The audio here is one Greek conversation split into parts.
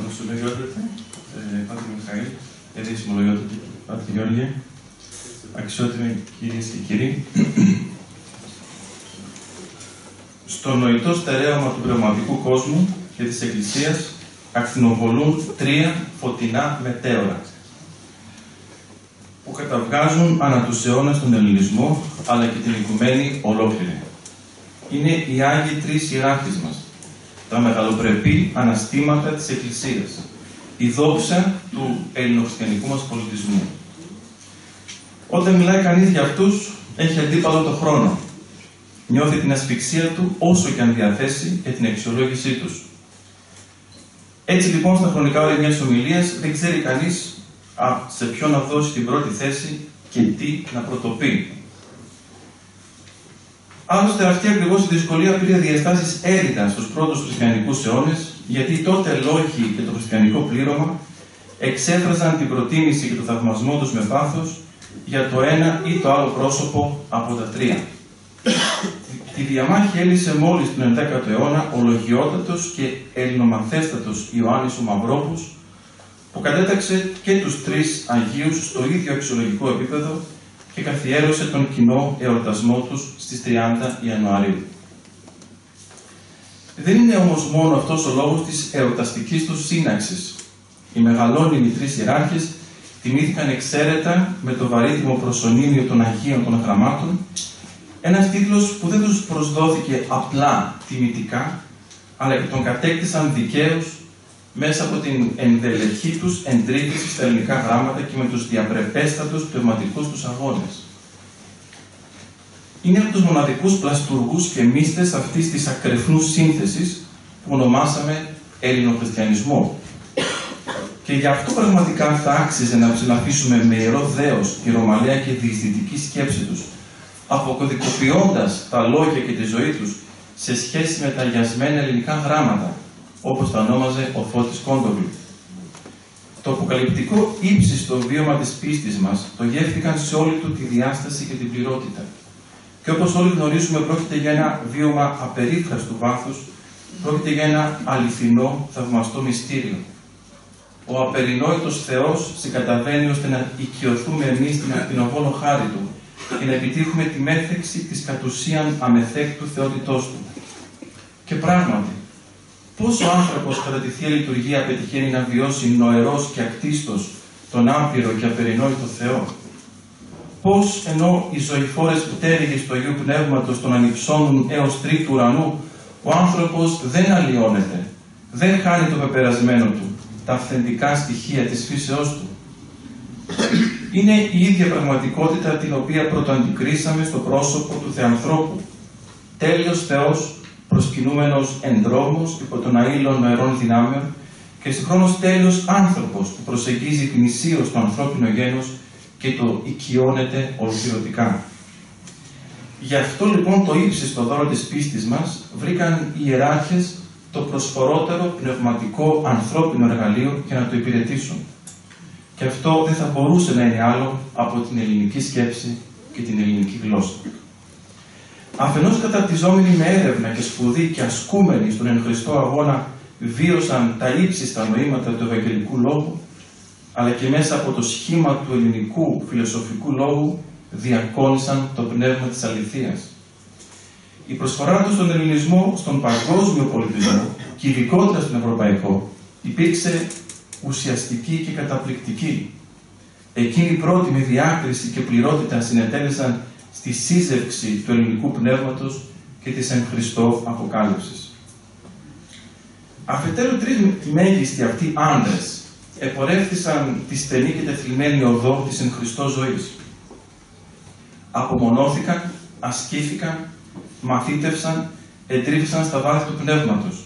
Ανοσολογιότατε, Πάτερ Μιχαήλ, Ερήσιμολογιότατε, Πάτερ Γιώργη, αξιότιμοι κυρίες και κύριοι, στο νοητό στερέωμα του πνευματικού κόσμου και της Εκκλησίας ακτινοβολούν τρία φωτεινά μετέωρα που καταβγάζουν ανά τους αιώνας τον ελληνισμό αλλά και την οικουμένη ολόκληρη. Είναι οι Άγιοι Τρεις Ιεράρχες μας, τα μεγαλοπρεπή αναστήματα της Εκκλησίας, η δόξα του ελληνοχριστιανικού μας πολιτισμού. Όταν μιλάει κανείς για αυτούς, έχει αντίπαλο το χρόνο. Νιώθει την ασφυξία του όσο και αν διαθέσει για την αξιολόγησή τους. Έτσι λοιπόν στα χρονικά όρια μιας ομιλίας δεν ξέρει κανείς σε ποιον να δώσει την πρώτη θέση και τι να πρωτοπεί. Άλλωστε αυτή ακριβώς η δυσκολία πήρε διαστάσεις έρητα στους πρώτους χριστιανικούς αιώνες, γιατί τότε λόγοι και το χριστιανικό πλήρωμα εξέφραζαν την προτίμηση και το θαυμασμό τους με πάθος για το ένα ή το άλλο πρόσωπο από τα τρία. Τη διαμάχη έλυσε μόλις τον 11ο αιώνα ο λογιότατος και ελληνομαθέστατος Ιωάννης ο Μαυρόπους, που κατέταξε και τους τρεις Αγίους στο ίδιο αξιολογικό επίπεδο και καθιέρωσε τον κοινό εορτασμό τους στις 30 Ιανουαρίου. Δεν είναι όμως μόνο αυτός ο λόγος της εορταστικής τους σύναξης. Οι μεγαλώνυμοι τρεις ιεράρχες τιμήθηκαν εξαίρετα με το βαρύτιμο προσωνύμιο των Αγίων των Γραμμάτων, ένας τίτλος που δεν τους προσδόθηκε απλά τιμητικά, αλλά και τον κατέκτησαν δικαίως μέσα από την ενδελεχή τους εντρίκηση στα ελληνικά γράμματα και με τους διαπρεπέστατους πνευματικούς τους αγώνες. Είναι από τους μοναδικούς πλαστουργούς και μύστες αυτής της ακρεφνούς σύνθεσης που ονομάσαμε ελληνοχριστιανισμό. Και γι' αυτό πραγματικά θα άξιζε να ψηλαφίσουμε με ιερό δέος τη ρωμαλαία και διεισδυτική σκέψη τους, αποκωδικοποιώντας τα λόγια και τη ζωή τους σε σχέση με τα αγιασμένα ελληνικά γράμματα, όπως τα ονόμαζε ο Φώτης Κόντογλου. Το αποκαλυπτικό ύψιστο βίωμα της πίστης μας το γεύτηκαν σε όλη του τη διάσταση και την πληρότητα. Και όπως όλοι γνωρίζουμε, πρόκειται για ένα βίωμα απερίφραστου βάθους, πρόκειται για ένα αληθινό, θαυμαστό μυστήριο. Ο απερινόητος Θεός συγκαταβαίνει ώστε να οικειωθούμε εμείς την ακτινοβόλο χάρη Του και να επιτύχουμε τη μέθεξη της κατ' ουσίαν αμεθέκτου θεότητός Του. Και πράγματι, πώς ο άνθρωπος κατά τη Θεία Λειτουργία πετυχαίνει να βιώσει νοερός και ακτίστος τον άπειρο και απερινόητο Θεό? Πώς ενώ οι ζωηφόρες πτέρυγες του Αγίου Πνεύματος τον ανυψώνουν έως τρίτου ουρανού, ο άνθρωπος δεν αλλοιώνεται, δεν χάνει το πεπερασμένο του, τα αυθεντικά στοιχεία της φύσεώς του? Είναι η ίδια πραγματικότητα την οποία πρωτοαντικρίσαμε στο πρόσωπο του Θεανθρώπου. Τέλειος Θεός, προσκυνούμενος ενδρόμος υπό τον αήλων νοερών δυνάμεων και συγχρόνως τέλειος άνθρωπος που προσεγγίζει γνησίως το ανθρώπινο γένος και το οικειώνεται ολοκληρωτικά. Γι' αυτό λοιπόν το ύψιστο δώρο της πίστης μας βρήκαν οι ιεράρχες το προσφορότερο πνευματικό ανθρώπινο εργαλείο για να το υπηρετήσουν. Και αυτό δεν θα μπορούσε να είναι άλλο από την ελληνική σκέψη και την ελληνική γλώσσα. Αφενός καταρτιζόμενοι με έρευνα και σπουδή και ασκούμενοι στον εν Χριστώ αγώνα βίωσαν τα ύψιστα νοήματα του Ευαγγελικού Λόγου, αλλά και μέσα από το σχήμα του ελληνικού φιλοσοφικού λόγου διακόνησαν το πνεύμα της αληθείας. Η προσφορά τους στον ελληνισμό, στον παγκόσμιο πολιτισμό και ειδικότερα στον ευρωπαϊκό, υπήρξε ουσιαστική και καταπληκτική. Εκείνοι πρώτοι με διάκριση και πληρότητα συνετέλεσαν στη σύζευξη του ελληνικού πνεύματος και της εν Χριστώ αποκάλυψης. Αφετέρου, τρεις μέγιστοι αυτοί άντρες επορεύθησαν τη στενή και τεθλιμμένη οδό της εν Χριστώ ζωής. Απομονώθηκαν, ασκήθηκαν, μαθήτευσαν, εντρίφησαν στα βάθη του πνεύματος.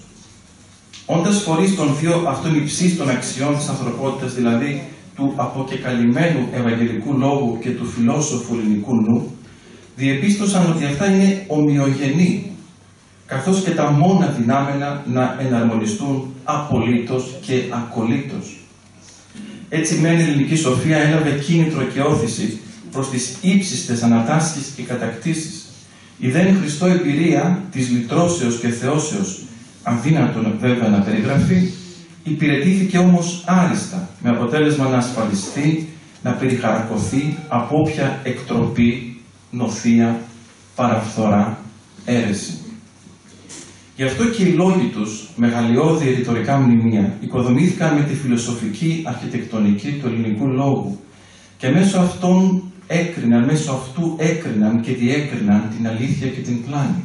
Όντας φορείς των δύο αυτών υψίστων αξιών της ανθρωπότητας, δηλαδή του αποκεκαλυμμένου Ευαγγελικού Λόγου και του φιλόσοφου ελληνικού νου, διεπίστωσαν ότι αυτά είναι ομοιογενή, καθώς και τα μόνα δυνάμενα να εναρμονιστούν απολύτως και ακολύτως. Έτσι μεν η ελληνική σοφία έλαβε κίνητρο και όθηση προς τις ύψιστες ανατάσκεις και κατακτήσεις. Η δε εν Χριστώ εμπειρία της λυτρώσεως και θεώσεως, αδύνατον βέβαια να περιγραφεί, υπηρετήθηκε όμως άριστα, με αποτέλεσμα να ασφαλιστεί, να περιχαρακωθεί από όποια εκτροπή, νοθεία, παραφθορά, αίρεση. Γι' αυτό και οι λόγοι τους, μεγαλειώδη ρητορικά μνημεία, οικοδομήθηκαν με τη φιλοσοφική αρχιτεκτονική του ελληνικού λόγου και μέσω αυτού έκριναν και διέκριναν την αλήθεια και την πλάνη.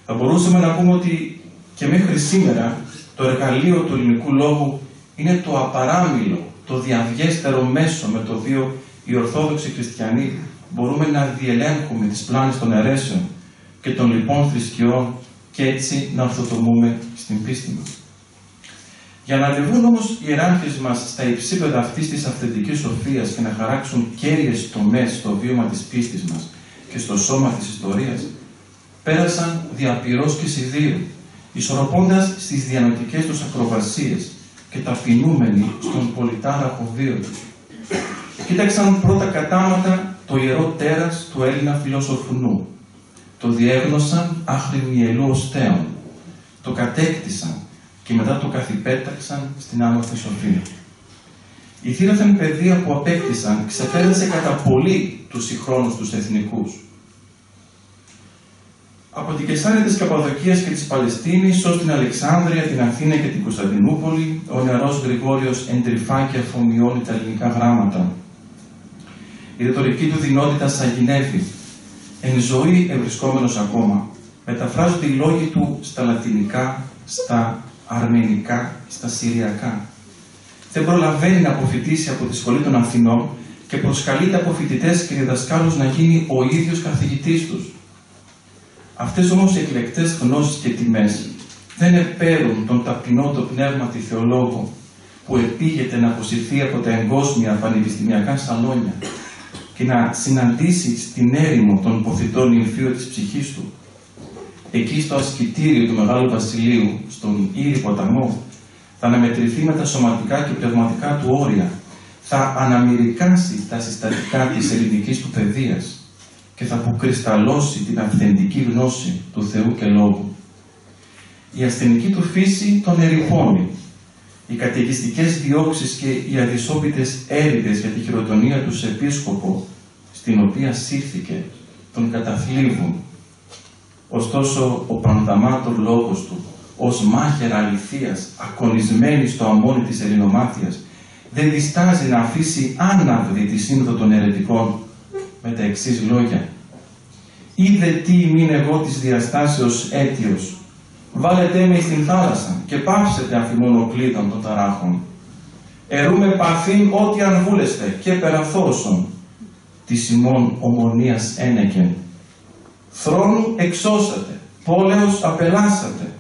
Θα μπορούσαμε να πούμε ότι και μέχρι σήμερα το εργαλείο του ελληνικού λόγου είναι το απαράμιλο, το διαβιέστερο μέσο με το οποίο οι Ορθόδοξοι Χριστιανοί μπορούμε να διελέγχουμε τις πλάνες των αιρέσεων και των λοιπών θρησκειών και έτσι να ορθοτομούμε στην πίστη μας. Για να ανεβούν όμως οι ιεράρχες μας στα υψίπεδα αυτής της αυθεντικής σοφίας και να χαράξουν κέρυες τομές στο βίωμα της πίστης μας και στο σώμα της ιστορίας, πέρασαν διαπυρός και σιδήρου, ισορροπώντας στις διανοητικές τους ακροβασίες και ταπεινούμενοι στον πολυτάραχο βίο τους. Κοίταξαν πρώτα κατάματα το ιερό τέρας του Έλληνα φιλόσοφου νου. Το διέγνωσαν άχρη μυελού οστέων. Το κατέκτησαν και μετά το καθυπέταξαν στην άμορφη σοφία. Η θύραφεν παιδεία που απέκτησαν ξεπέρασε κατά πολύ τους συγχρόνους τους εθνικούς. Από την Κεσάρια της Καπαδοκίας και της Παλαιστίνης ως την Αλεξάνδρεια, την Αθήνα και την Κωνσταντινούπολη, ο νεαρός Γρηγόριος εντρυφά και αφομοιώνει τα ελληνικά γράμματα. Η ρητορική του δεινότητα σαγηνεύει. Εν ζωή ευρισκόμενος ακόμα, μεταφράζονται οι λόγοι του στα λατινικά, στα αρμενικά, στα συριακά. Δεν προλαβαίνει να αποφοιτήσει από τη Σχολή των Αθηνών και προσκαλείται από φοιτητές και διδασκάλους να γίνει ο ίδιος καθηγητής τους. Αυτές όμως οι εκλεκτές γνώσεις και τιμές δεν επέρουν τον ταπεινό το πνεύματι θεολόγο που επήγεται να αποσυρθεί από τα εγκόσμια πανεπιστημιακά σαλόνια και να συναντήσει στην έρημο των ποθητών νυμφίων της ψυχής του. Εκεί στο ασκητήριο του Μεγάλου Βασιλείου, στον Ήρη ποταμό, θα αναμετρηθεί με τα σωματικά και πνευματικά του όρια, θα αναμυρικάσει τα συστατικά της ελληνικής του παιδείας και θα αποκρισταλώσει την αυθεντική γνώση του Θεού και Λόγου. Η ασθενική του φύση τον ερυπώνει. Οι καταιγιστικές διώξεις και οι αδυσόπιτες έρηδες για τη χειροτονία του σε επίσκοπο, στην οποία σύρθηκε, τον καταθλίβουν. Ωστόσο, ο πανδαμάτων λόγος του, ως μάχαιρα αληθείας, ακονισμένη στο αμμόνι της ελληνομάθειας, δεν διστάζει να αφήσει άναυδη τη σύνοδο των αιρετικών με τα εξής λόγια. «Είδε τι ημίν εγώ της διαστάσεως αίτιος, βάλετε με στην θάλασσα και πάψετε αφημών οκλήτων των ταράχων. Ερούμε παθήν ό,τι αν βούλεστε και περαθώσον, της ημών ομονίας ένεκεν. Θρόνου εξώσατε, πόλεως απελάσατε,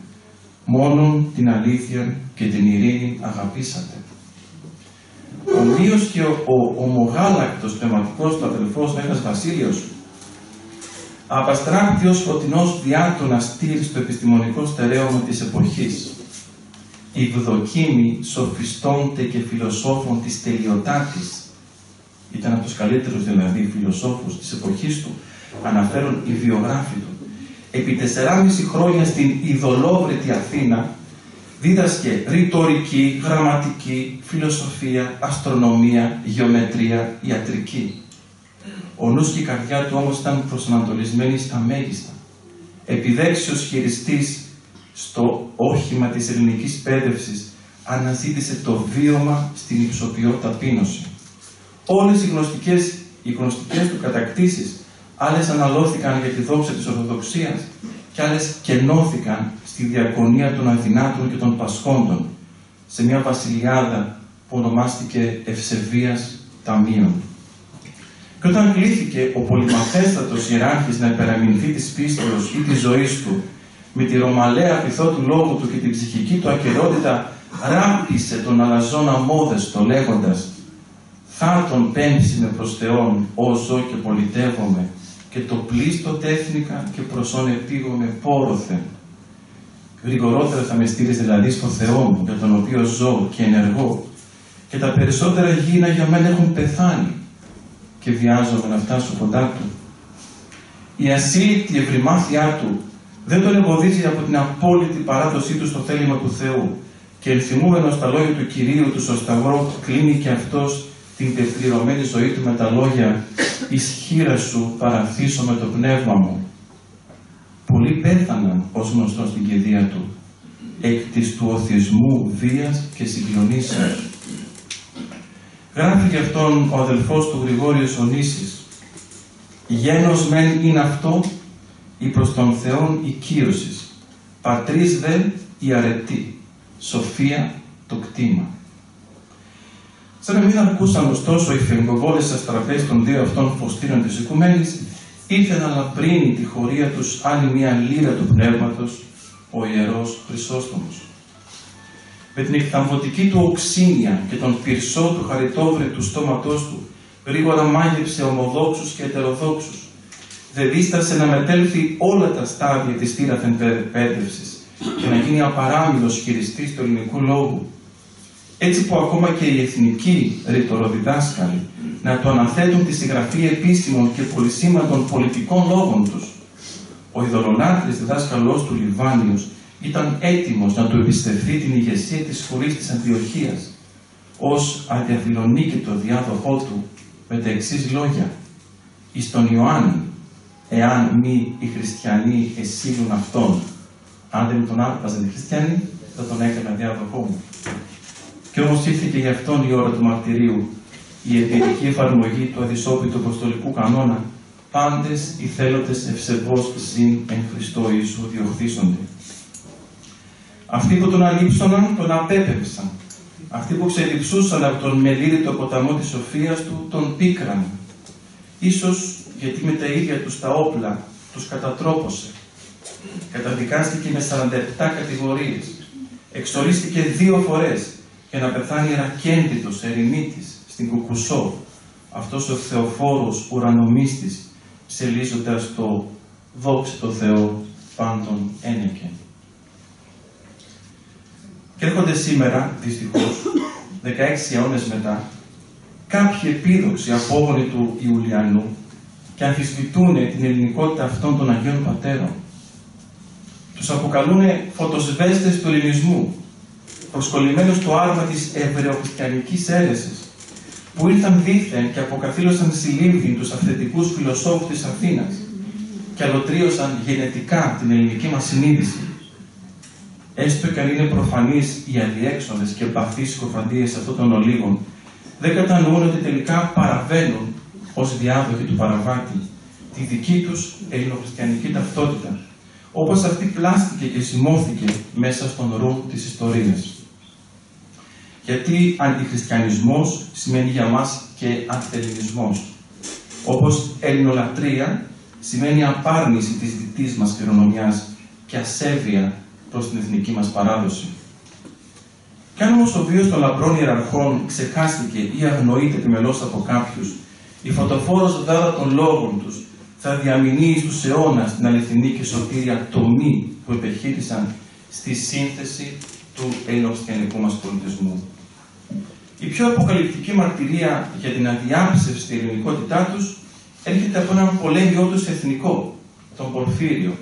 μόνον την αλήθεια και την ειρήνη αγαπήσατε». Ομοίως και ο ομογάλακτος πνευματικός του αδελφός Μέγας Βασίλειος, απαστράπτει ως φωτεινός διάτονα στήρι στο επιστημονικό στερέωμα της εποχής. Οι βδοκίμοι σοφιστώνται και φιλοσόφων της τελειοτάτης, ήταν από τους καλύτερους δηλαδή φιλοσόφους της εποχής του, αναφέρουν οι βιογράφοι του. Επί 4,5 χρόνια στην ειδωλόβρητη Αθήνα δίδασκε ρητορική, γραμματική, φιλοσοφία, αστρονομία, γεωμετρία, ιατρική. Ο νους και η καρδιά του όμως ήταν προσανατολισμένοι στα μέγιστα. Επιδέξιος χειριστής στο όχημα της ελληνικής πέδευσης αναζήτησε το βίωμα στην υψοποιό ταπείνωση. Όλες οι γνωστικές του κατακτήσεις, άλλες αναλώθηκαν για τη δόξα της Ορθοδοξίας και άλλες κενώθηκαν στη διακονία των αδυνάτων και των πασχόντων, σε μια βασιλιάδα που ονομάστηκε Ευσεβίας Ταμείων. Και όταν κλήθηκε ο πολυμαθέστατος ιεράρχης να υπεραμεινθεί της πίστεως ή της ζωής του, με τη ρωμαλαία πειθό του λόγου του και την ψυχική του ακερότητα, ράπησε τον αλαζόν αμόδεστο λέγοντας «Θα τον πέμψει με προς Θεόν, ό ζω και πολιτεύομαι, και το πλήστο τέθνικα και προσόν επίγομαι πόρωθεν. Γρηγορότερα θα με στείλεις δηλαδή στο Θεό μου, για τον οποίο ζω και ενεργώ, και τα περισσότερα γήινα για μένα έχουν πεθάνει, και βιάζομαι να φτάσω κοντά του». Η ασύλληπτη ευρυμάθειά του δεν τον εμποδίζει από την απόλυτη παράδοσή του στο θέλημα του Θεού και ενθυμούμενος τα λόγια του Κυρίου του στο Σταυρό, κλείνει και αυτός την πεπληρωμένη ζωή του με τα λόγια «Εις χείρα σου παραθήσω με το πνεύμα μου». Πολλοί πέθαναν, ως γνωστό στην κηδεία του, εκ της του οθισμού, βίας και συγκλονίσεως. Γράφει γι' αυτόν ο αδελφός του Γρηγόριος Ονήσης: «Γένος μεν είναι αυτό, η προς τον Θεόν η κύρωσης, πατρίς δε η αρετή, σοφία το κτήμα». Σαν να μην ακούσαν ωστόσο οι φεγγοβόλες αστραπές των δύο αυτών φωστήρων της οικουμένης, ήρθε να λαμπρύνει τη χωρία τους άλλη μια λύρα του πνεύματος, ο Ιερός Χρυσόστομος. Με την εκθαμβωτική του οξύνια και τον πυρσό του χαριτόβρε του στόματός του, γρήγορα μάγεψε ομοδόξους και ετεροδόξους. Δεν δίστασε να μετέλθει όλα τα στάδια της τύραθεν εκπαίδευσης και να γίνει απαράμιλος χειριστής του ελληνικού λόγου. Έτσι που ακόμα και οι εθνικοί ρητοροδιδάσκαλοι να το αναθέτουν τη συγγραφή επίσημων και πολυσήμαντων πολιτικών λόγων τους. Ο ειδωλολάτρης διδάσκαλός του Λιβάνιος ήταν έτοιμος να του εμπιστευτεί την ηγεσία της σχολής της Αντιοχίας ως αδιαφιλονίκητο διάδοχό του με τα εξής λόγια: «Εις τον Ιωάννη, εάν μη οι χριστιανοί εσύλουν αυτόν». Αν δεν τον άρπαζαν οι χριστιανοί, θα τον έκανα διάδοχό μου. Και όμως ήρθε και για αυτόν η ώρα του μαρτυρίου, η εμπειρική εφαρμογή του αδυσόπιτου αποστολικού κανόνα, πάντες οι θέλοντες ευσεβώς συν εν Χριστώ Ιησού διοχθήσονται. Αυτοί που τον αλείψωναν, τον απέπευσαν. Αυτοί που ξεδιψούσαν από τον μελήρητο ποταμό της σοφίας του, τον πίκραν. Ίσως γιατί με τα ίδια τους τα όπλα τους κατατρόπωσε. Καταδικάστηκε με 47 κατηγορίες. Εξορίστηκε 2 φορές για να πεθάνει ρακέντητος ερημίτης στην Κουκουσό, αυτός ο Θεοφόρος ουρανομίστης, ψελίζοντας το «Δόξε το Θεό πάντων ένεκεν». Και έρχονται σήμερα, δυστυχώς, 16 αιώνες μετά, κάποιοι επίδοξοι απόγονοι του Ιουλιανού και αμφισβητούν την ελληνικότητα αυτών των Αγίων Πατέρων. Τους αποκαλούν φωτοσβέστες του ελληνισμού, προσκολλημένους στο άρμα της εβραιοχριστιανικής αίρεσης, που ήρθαν δήθεν και αποκαθήλωσαν συλλήβδιν τους αυθεντικούς φιλοσόφους της Αθήνας και αλωτρίωσαν γενετικά την ελληνική μας συνείδηση. Έστω και αν είναι προφανείς οι αδιέξοδες και εμπαθείς σκοφαντίες αυτών των ολίγων, δεν κατανοούν ότι τελικά παραβαίνουν ως διάδοχοι του παραβάτη τη δική τους ελληνοχριστιανική ταυτότητα, όπως αυτή πλάστηκε και σημώθηκε μέσα στον ρούμ της ιστορίας. Γιατί αντιχριστιανισμός σημαίνει για μας και αντιελληνισμός, όπως ελληνολατρεία σημαίνει απάρνηση της δυτής μας κληρονομιάς και ασέβεια προς την εθνική μας παράδοση. Κι αν όμως ο βίος των λαμπρών ιεραρχών ξεχάστηκε ή αγνοείται επιμελώς από κάποιους, η φωτοφόρος δάδα των λόγων τους θα διαμηνύει στους αιώνας την αληθινή και σωτήρια τομή που επιχείρησαν στη σύνθεση του ελληνοχριστιανικού μας πολιτισμού. Η πιο αποκαλυπτική μαρτυρία για την αδιάψευστη ελληνικότητά τους έρχεται από έναν πολέμιό τους εθνικό, τον Πορφύριο,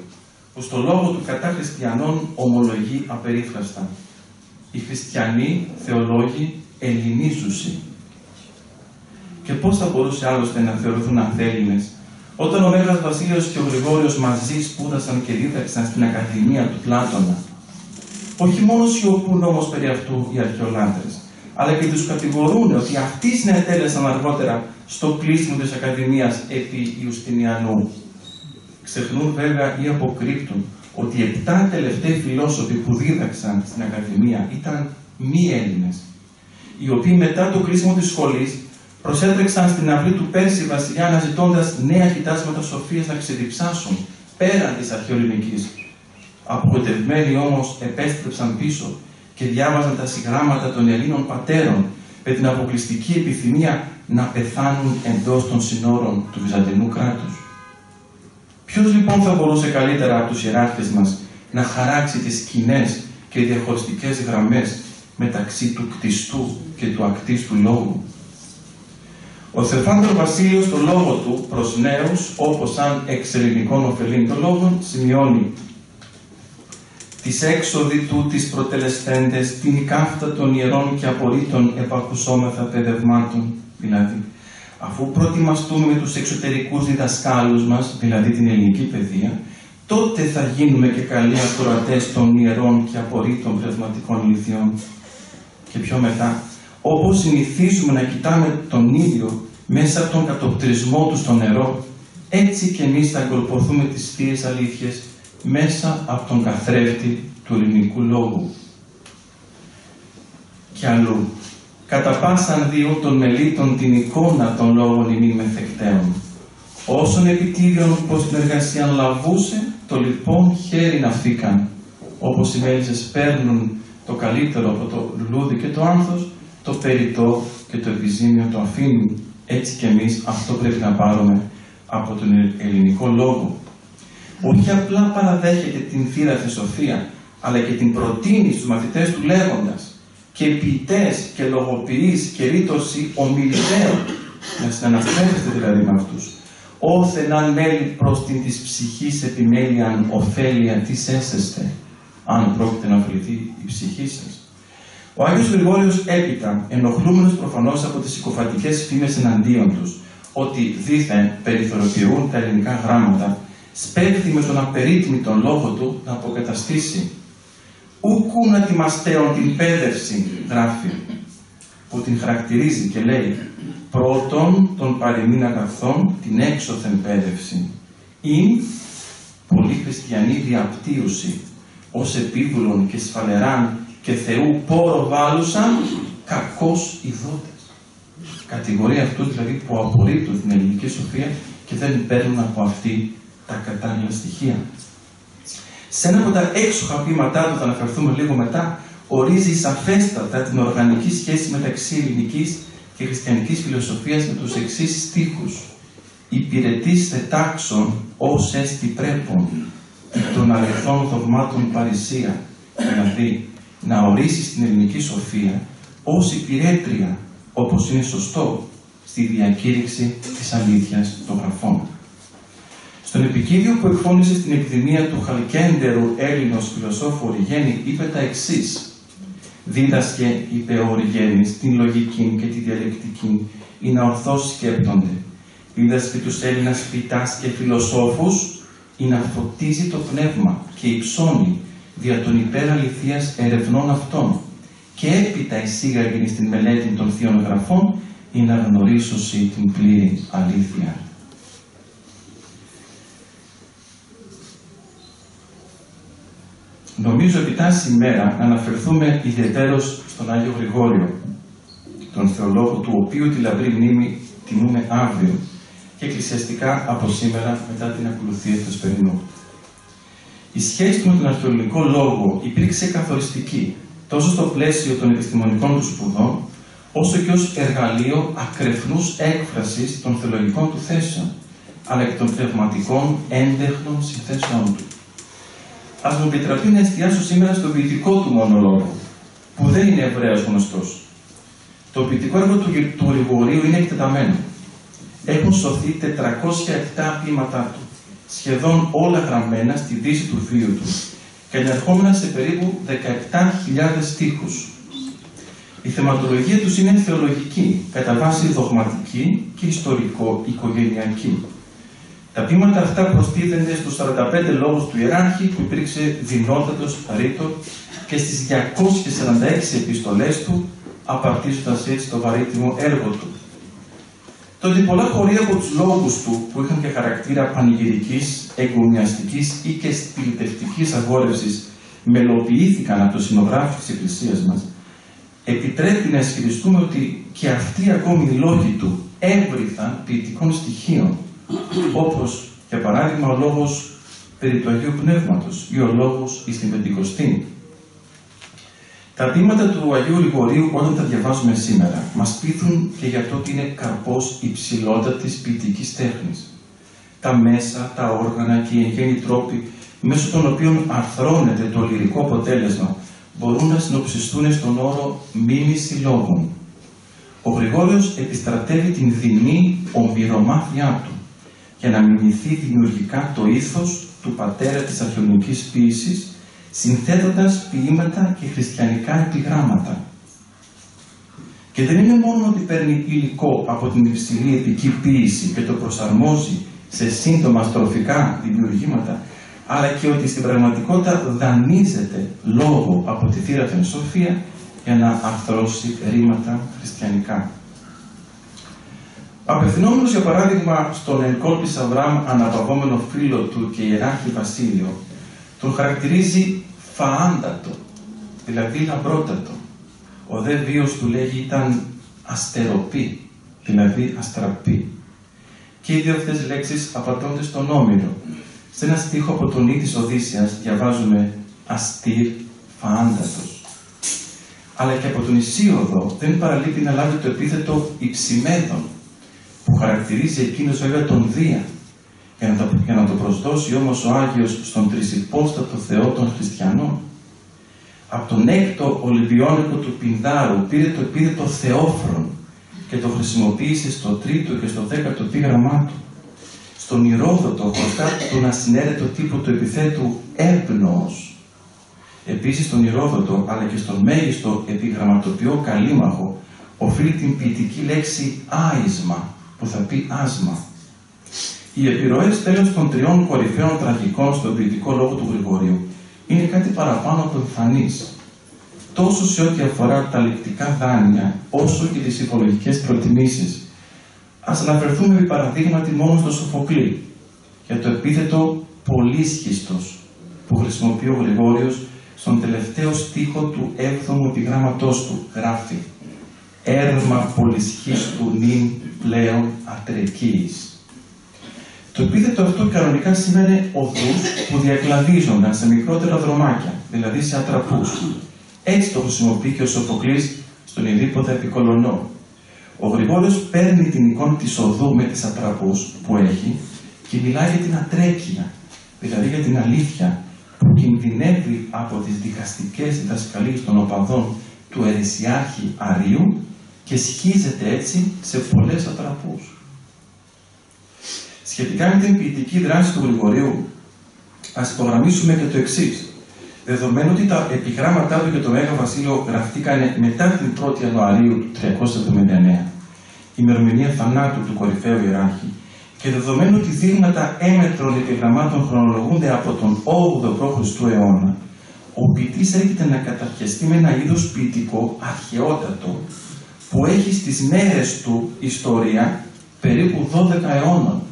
που στο λόγο του κατά χριστιανών ομολογεί απερίφραστα: «Οι χριστιανοί θεολόγοι ελληνίζουσι». Και πώς θα μπορούσε άλλωστε να θεωρηθούν αθέλληνες, όταν ο Μέγας Βασίλειος και ο Γρηγόριος μαζί σπούδασαν και δίδαξαν στην Ακαδημία του Πλάτωνα? Όχι μόνο σιωπούν όμως περί αυτού οι αρχαιολάτρες, αλλά και τους κατηγορούν ότι αυτοί συνετέλεσαν αργότερα στο κλείσιμο της Ακαδημίας επί Ιουστινιανού. Ξεχνούν βέβαια ή αποκρύπτουν ότι οι 7 τελευταίοι φιλόσοφοι που δίδαξαν στην Ακαδημία ήταν μη Έλληνες, οι οποίοι μετά το κλείσιμο της σχολής προσέτρεξαν στην αυλή του Πέρση βασιλιά αναζητώντας νέα κοιτάσματα σοφίας να ξεδιψάσουν πέραν της αρχαιοελληνικής. Απογοητευμένοι όμως επέστρεψαν πίσω και διάβαζαν τα συγγράμματα των Ελλήνων πατέρων με την αποκλειστική επιθυμία να πεθάνουν εντός των συνόρων του Βυζαντινού κράτους. Ποιος λοιπόν θα μπορούσε καλύτερα από τους ιεράρχες μας να χαράξει τις κοινές και διαχωριστικές γραμμές μεταξύ του κτιστού και του ακτίστου λόγου? Ο Στεφάνδρο Βασίλειος στο λόγο του προς νέους, όπως σαν εξ ελληνικών ωφελήν των λόγων, σημειώνει: τις έξοδοι τούτης προτελεσθέντες, την ικάφτα των ιερών και απορρίτων επακουσόμεθα παιδευμάτων, δηλαδή, αφού προετοιμαστούμε με τους εξωτερικούς διδασκάλους μας, δηλαδή την ελληνική παιδεία, τότε θα γίνουμε και καλοί ακροατές των ιερών και απορρίτων πνευματικών ηλιθιών. Και πιο μετά, όπως συνηθίζουμε να κοιτάμε τον ήλιο μέσα από τον κατοπτρισμό του στο νερό, έτσι και εμείς θα ακολουθούμε τις θείες αλήθειες μέσα από τον καθρέφτη του ελληνικού λόγου. Κι αλλού, κατά πάσαν δύο των μελίτων την εικόνα των λόγων ημίν μεθεκταίων. Όσον επιτήριον πως την εργασία λαβούσε, το λοιπόν χέρι να φύκαν. Όπως οι μέλισσες παίρνουν το καλύτερο από το λουλούδι και το άνθος, το περιττό και το επιζήμιο το αφήνουν. Έτσι κι εμείς αυτό πρέπει να πάρουμε από τον ελληνικό λόγο. Όχι απλά παραδέχεται την θύρα Θεσσοφία, αλλά και την προτείνει στους μαθητές του λέγοντας και ποιητές και λογοποιείς και ρήτωση ομιλητέων, να συναναφέρεστε δηλαδή με αυτούς. Όθεν αν μέλη προς την της ψυχής επιμέλειαν ωφέλεια της έσεστε, αν πρόκειται να ωφεληθεί η ψυχή σας. Ο Άγιος Γρηγόριος έπειτα, ενοχλούμενος προφανώς από τις συκοφαντικές φήμες εναντίον τους, ότι δήθεν περιθωριοποιούν τα ελληνικά γράμματα, σπέβδει με τον απερίτμητον λόγο του να αποκαταστήσει. Ούκου να τιμαστέων την πέδευση, γράφει, που την χαρακτηρίζει και λέει, πρώτον των παροιμήν αγαθών την έξωθεν πέδευση, ή πολύ χριστιανή διαπτύωση, ως επίβουλον και σφαλεράν και Θεού πόρο βάλουσαν, κακός ειδότες. Κατηγορεί αυτούς δηλαδή που απορρίπτουν την ελληνική σοφία και δεν παίρνουν από αυτή τα κατάλληλα στοιχεία. Σε ένα από τα έξοχα ποίηματά του, θα αναφερθούμε λίγο μετά, ορίζει σαφέστατα την οργανική σχέση μεταξύ ελληνικής και χριστιανικής φιλοσοφίας με τους εξής στίχους. «Υπηρετήστε τάξον ως έστι πρέπον, των αληθών δογμάτων παρησία», δηλαδή να ορίσεις την ελληνική σοφία ως υπηρέτρια, όπως είναι σωστό, στη διακήρυξη της αλήθειας των γραφών. Στον επικείδιο που εκφώνησε στην εκδημία του Χαλκέντερου Έλληνος φιλοσόφου Οριγένη, είπε τα εξής. «Δίδασκε», είπε ο Οριγένης, «την λογική και τη διαλεκτική, ή να ορθώς σκέπτονται. Δίδασκε τους Έλληνας ποιητάς και φιλοσόφους, ή να φωτίζει το πνεύμα και υψώνει δια των υπεραληθείας ερευνών αυτών, και έπειτα εισήγαγε στην μελέτη των θείων γραφών, ή να γνωρίσωση την πλήρη αλήθεια». Νομίζω επιτά σήμερα να αναφερθούμε ιδιαιτέρως στον Άγιο Γρηγόριο, τον θεολόγο του οποίου τη λαμπρή μνήμη τιμούμε αύριο και εκκλησιαστικά από σήμερα μετά την ακολουθία του Εσπερινού. Η σχέση του με τον αρχαιολογικό λόγο υπήρξε καθοριστική τόσο στο πλαίσιο των επιστημονικών του σπουδών, όσο και ως εργαλείο ακρεφνούς έκφρασης των θεολογικών του θέσεων, αλλά και των πνευματικών έντεχνων συνθέσεων του. Ας μου επιτραπεί να εστιάσω σήμερα στο ποιητικό του μονολόγο, που δεν είναι ευρέως γνωστός. Το ποιητικό έργο του Γρηγορίου είναι εκτεταμένο. Έχουν σωθεί 407 ποίηματά του, σχεδόν όλα γραμμένα στη δύση του βίου του και ανερχόμενα σε περίπου 17.000 στίχους. Η θεματολογία τους είναι θεολογική, κατά βάση δογματική και ιστορικό-οικογενειακή. Τα ποίηματα αυτά προστίθενται στους 45 λόγους του ιεράρχη που υπήρξε δεινότατος ρήτορ και στις 246 επιστολές του, απαρτίζοντας έτσι το βαρύτιμο έργο του. Το ότι πολλά χωρία από τους λόγους του, που είχαν και χαρακτήρα πανηγυρικής, εγκομιαστικής ή και στυλιτευτικής αγόρευσης, μελοποιήθηκαν από τους συνογράφους της Εκκλησίας μας, επιτρέπει να ισχυριστούμε ότι και αυτοί ακόμη οι λόγοι του έβριθαν ποιητικών στοιχείων, όπως για παράδειγμα ο λόγος περί του Αγίου Πνεύματος ή ο λόγος εις την Πεντηκοστή. Τα ποίηματα του Αγίου Γρηγορίου, όταν τα διαβάζουμε σήμερα, μας πείθουν και για το ότι είναι καρπός υψηλότατης ποιητικής τέχνης. Τα μέσα, τα όργανα και οι εν γέννη τρόποι, μέσω των οποίων αρθρώνεται το λυρικό αποτέλεσμα, μπορούν να συνοψιστούν στον όρο μίμηση λόγων. Ο Γρηγόριος επιστρατεύει την δεινή ομπειρομάθειά του, για να μιμηθεί δημιουργικά το ήθος του πατέρα της αρχαιολογικής ποίησης συνθέτοντας ποίηματα και χριστιανικά επιγράμματα. Και δεν είναι μόνο ότι παίρνει υλικό από την υψηλή επική ποίηση και το προσαρμόζει σε σύντομα στροφικά δημιουργήματα, αλλά και ότι στην πραγματικότητα δανείζεται λόγο από τη Θύρα Σοφία για να αρθρώσει ρήματα χριστιανικά. Απευθυνόμενος για παράδειγμα στον εν κόλπης Αβραάμ αναπαυόμενο φίλο του και ιεράρχη Βασίλειο, τον χαρακτηρίζει φαάντατο, δηλαδή λαμπρότατο. Ο δε βίος του λέγει ήταν αστεροπή, δηλαδή αστραπή. Και οι δύο αυτές λέξεις απαντώνται στον Όμηρο. Σε ένα στίχο από τον Ή της Οδύσσειας διαβάζουμε αστήρ φαάντατος. Αλλά και από τον Ησίοδο δεν παραλείπει να λάβει το επίθετο υψημέδων, που χαρακτηρίζει εκείνος βέβαια τον Δία, για να το προσδώσει όμως ο Άγιος στον τρισυπόστατο Θεό των χριστιανών. Από τον έκτο Ολυμπιόνικο του Πινδάρου πήρε το επίθετο Θεόφρον και το χρησιμοποίησε στο τρίτο και στο 10ο επίγραμμά του. Στον Ηρόδοτο χρωστά τον ασυνέρετο τύπο του επιθέτου Έπνοος. Επίσης στον Ηρόδοτο αλλά και στον μέγιστο επιγραμματοποιό Καλίμαχο οφείλει την ποιητική λέξη άισμα, που θα πει άσμα. Οι επιρροές τέλος των τριών κορυφαίων τραγικών στον ποιητικό λόγο του Γρηγορίου είναι κάτι παραπάνω από εμφανής, τόσο σε ό,τι αφορά τα λεκτικά δάνεια, όσο και τις υφολογικές προτιμήσεις. Ας αναφερθούμε επί παραδείγματι μόνο στο Σοφοκλή, για το επίθετο πολύσχιστος που χρησιμοποιεί ο Γρηγόριος στον τελευταίο στίχο του 7ου επιγράμματός του. Γράφει «Έρμα πολυσχίστου νυν πλέον ατρεκείς». Το επίθετο αυτό κανονικά σήμαινε οδούς που διακλαδίζονταν σε μικρότερα δρομάκια, δηλαδή σε ατραπούς. Έτσι το χρησιμοποιεί και ο Σοφοκλής στον Ιδίπποδα Επικολωνό. Ο Γρηγόριος παίρνει την εικόνα της οδού με τις ατραπούς που έχει και μιλάει για την ατρέκεια, δηλαδή για την αλήθεια, που κινδυνεύει από τις δικαστικές διδασκαλίες των οπαδών του αιρεσιάρχη Αρίου και σχίζεται έτσι σε πολλές ατραπούς. Σχετικά με την ποιητική δράση του Γρηγορίου, ας υπογραμμίσουμε και το εξής. Δεδομένου ότι τα επιγράμματά του για το Μέγα Βασίλειο γραφτήκαν μετά την 1η Ιανουαρίου του 379, ημερομηνία θανάτου του κορυφαίου ιεράρχη, και δεδομένου ότι δείγματα έμετρων επιγραμμάτων χρονολογούνται από τον 8ο π.Χ. αιώνα, ο ποιητής έρχεται να καταρχιαστεί με ένα είδος ποιητικό αρχαιότατο, που έχει στις μέρες του ιστορία περίπου 12 αιώνων.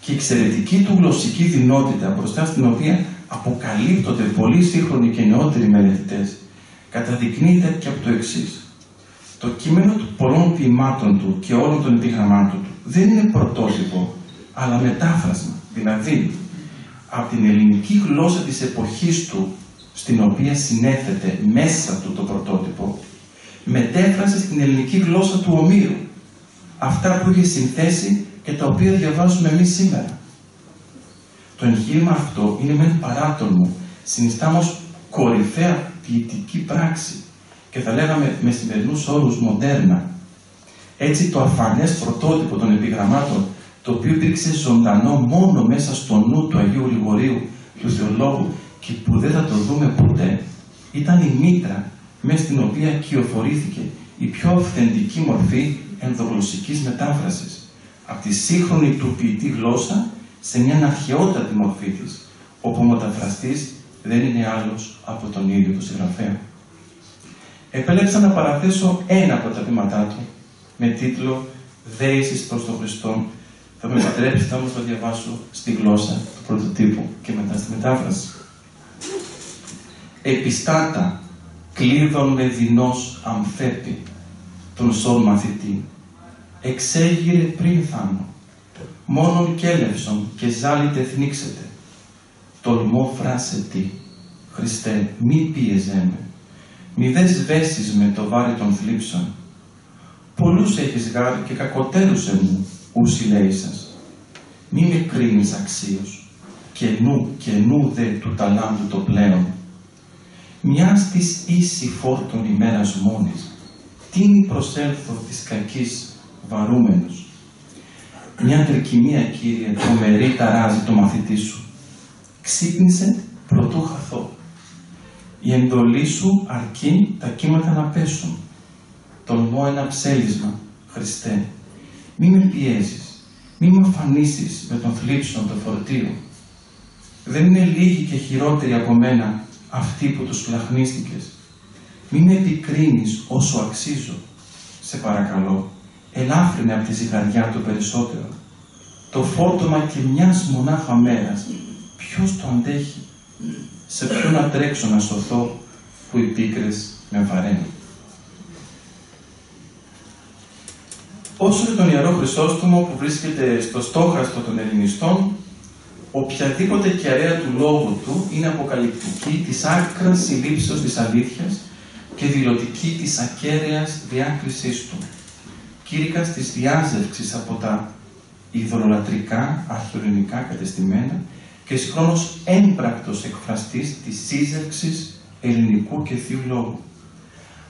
Και η εξαιρετική του γλωσσική δυνότητα, μπροστά στην οποία αποκαλύπτονται πολλοί σύγχρονοι και νεότεροι μελετητές, καταδεικνύεται και από το εξής. Το κείμενο του πολλών ποιημάτων του και όλων των επιγραμμάτων του δεν είναι πρωτότυπο, αλλά μετάφρασμα. Δηλαδή, από την ελληνική γλώσσα της εποχής του, στην οποία συνέθετε μέσα του το πρωτότυπο, μετέφρασε στην ελληνική γλώσσα του Ομήρου αυτά που είχε συνθέσει και τα οποία διαβάζουμε εμείς σήμερα. Το εγχείρημα αυτό είναι μεν παράτολμο, συνιστά όμως κορυφαία ποιητική πράξη και θα λέγαμε με σημερινούς όρους μοντέρνα. Έτσι το αφανές πρωτότυπο των επιγραμμάτων, το οποίο υπήρξε ζωντανό μόνο μέσα στο νου του Αγίου Γρηγορίου, του θεολόγου, και που δεν θα το δούμε ποτέ, ήταν η μήτρα μέσα στην οποία κυοφορήθηκε η πιο αυθεντική μορφή ενδογλωσσικής μετάφρασης, από τη σύγχρονη του ποιητή γλώσσα σε μια αρχαιότατη μορφή της, όπου ο μεταφραστής δεν είναι άλλος από τον ίδιο του συγγραφέα. Επέλεξα να παραθέσω ένα από τα ποίηματά του, με τίτλο «Δέησης προς τον Χριστό». Θα με επιτρέψετε όμως να διαβάσω στη γλώσσα του πρωτοτύπου και μετά στη μετάφραση. «Επιστάτα, κλείδων με δεινός αμφέπη, τον σόλ μαθητή, εξέγειρε πριν θάνο, μόνον κέλευσον και ζάλιτε θνίξετε. Τολμώ φράσε τι, Χριστέ, μη πίεζέ με, μη δε σβέσεις με το βάρη των θλίψεων. Πολλούς έχεις γάρει και κακοτέρουσε μου, ούσι λέει σας. Μη με κρίνεις αξίως, και νου δε του ταλάντου το πλέον. Μιας της ίση φόρτων ημέρας μόνης, τίνη προσέλθω της κακής βαρούμενος. Μια τρικυμία, Κύριε, τρομερή ταράζει το μαθητή σου. Ξύπνησε προτού χαθώ. Η εντολή σου αρκεί τα κύματα να πέσουν. Τολμώ ένα ψέλισμα, Χριστέ. Μη με πιέζεις, μη με αφανίσεις με τον θλίψον το φορτίο. Δεν είναι λίγοι και χειρότεροι από μένα αυτοί που τους φλαχνίστηκες. Μη με επικρίνεις όσο αξίζω. Σε παρακαλώ, ελάφρυνε από τη ζυγαριά το περισσότερο. Το φόρτωμα και μιας μονάχα μέρας, ποιος το αντέχει? Σε ποιον να τρέξω να σωθώ που οι πίκρες με βαραίνουν? Όσο και τον Ιερό Χρυσόστομο που βρίσκεται στο στόχαστρο των Ελληνιστών, οποιαδήποτε κεραία του λόγου του είναι αποκαλυπτική της άκρας συλλήψεως της αλήθειας και δηλωτική της ακέραιας διάκρισής του, κήρυκας της διάζευξης από τα ειδωλολατρικά αρχαιοελληνικά κατεστημένα και συγχρόνως έμπρακτος εκφραστής της σύζευξης ελληνικού και θείου λόγου.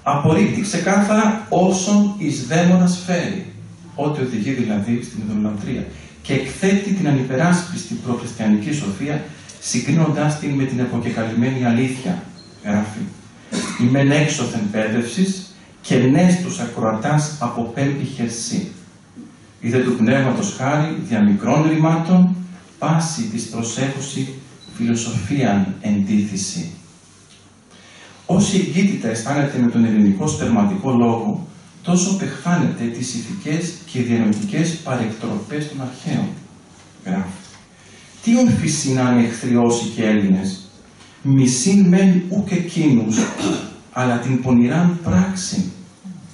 Απορρίπτει ξεκάθαρα όσον εις δαίμονας φέρει, ό,τι οδηγεί δηλαδή στην ειδωλολατρία, και εκθέτει την ανυπεράσπιστη προχριστιανική σοφία, συγκρίνοντάς την με την αποκεκαλυμμένη αλήθεια, γράφει. «Η μεν έξωθεν πέδευσης και νες τους ακροατάς αποπέμπει χερσί. Είδε του πνεύματος χάρη δια μικρών ρημάτων, πάση της προσέχουση φιλοσοφίαν εντίθηση». Όσοι εγκύτητα αισθάνεται με τον ελληνικό σπερματικό λόγο, τόσο πεχθάνεται τις ηθικές και διανοητικές παρεκτροπές των αρχαίων. Γράφει. Τι омφισή να είναι εχθριώσει και Έλληνες, μισήν μεν ουκ εκείνους, αλλά την πονηράν πράξη,